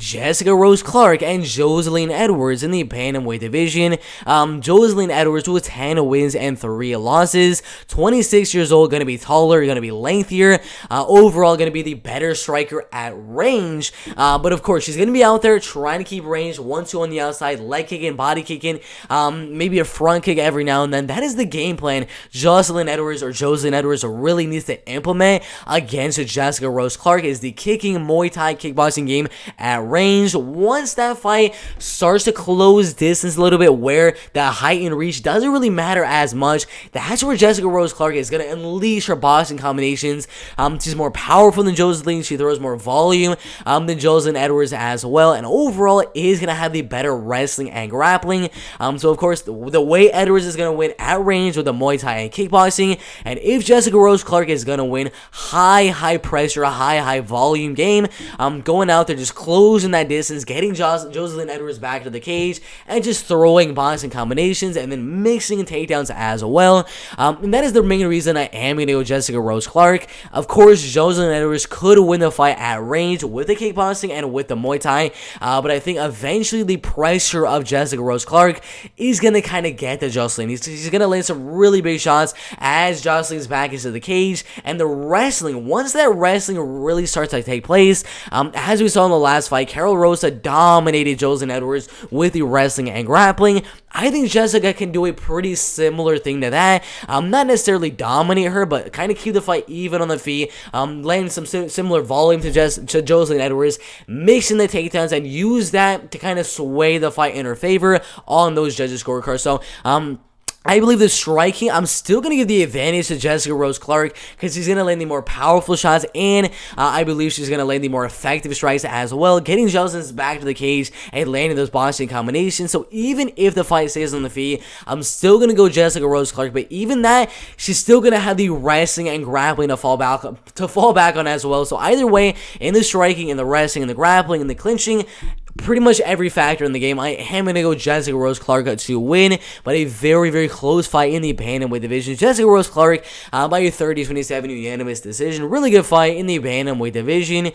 Jessica Rose Clark and Joselyne Edwards in the bantamweight division. Joselyne Edwards with 10 wins and 3 losses. 26 years old, going to be taller, going to be lengthier. Overall, going to be the better striker at range. But of course, she's going to be out there trying to keep range. 1-2 on the outside, leg kicking, body kicking, maybe a front kick every now and then. That is the game plan Joselyne Edwards really needs to implement against Jessica Rose Clark, is the kicking Muay Thai kickboxing game at range. Once that fight starts to close distance a little bit, where the height and reach doesn't really matter as much, that's where Jessica Rose Clark is going to unleash her boxing combinations. She's more powerful than Joselyne. She throws more volume than Joselyne Edwards as well, and overall is going to have the better wrestling and grappling. So of course, the way Edwards is going to win at range with the Muay Thai and kickboxing, and if Jessica Rose Clark is going to win high pressure, high volume game, going out there just closing that distance, getting Joselyne Edwards back to the cage, and just throwing boxing combinations and then mixing takedowns as well. And that is the main reason I am going to go Jessica Rose Clark. Of course, Joselyne Edwards could win the fight at range with the kickboxing and with the Muay Thai, but I think eventually the pressure of Jessica Rose Clark is going to kind of get to Joselyne. He's going to land some really big shots as Joselyne's back into the cage, and the wrestling, once that wrestling really starts to take place, as we saw in the last fight, Carol Rosa dominated Joselyne Edwards with the wrestling and grappling. I think Jessica can do a pretty similar thing to that. Not necessarily dominate her, but kind of keep the fight even on the feet, land some similar volume to Joselyne Edwards, mixing the takedowns, and use that to kind of sway the fight in her favor on those judges' scorecards. So, I believe the striking, I'm still going to give the advantage to Jessica Rose Clark because she's going to land the more powerful shots, and I believe she's going to land the more effective strikes as well, getting Joselyne's back to the cage and landing those boxing combinations. So even if the fight stays on the feet, I'm still going to go Jessica Rose Clark, but even that, she's still going to have the wrestling and grappling to fall back on as well. So either way, in the striking, in the wrestling, in the grappling, in the clinching, pretty much every factor in the game, I am going to go Jessica Rose Clark to win, but a very close fight in the bantamweight division. Jessica Rose Clark by a 30-27 unanimous decision. Really good fight in the bantamweight division.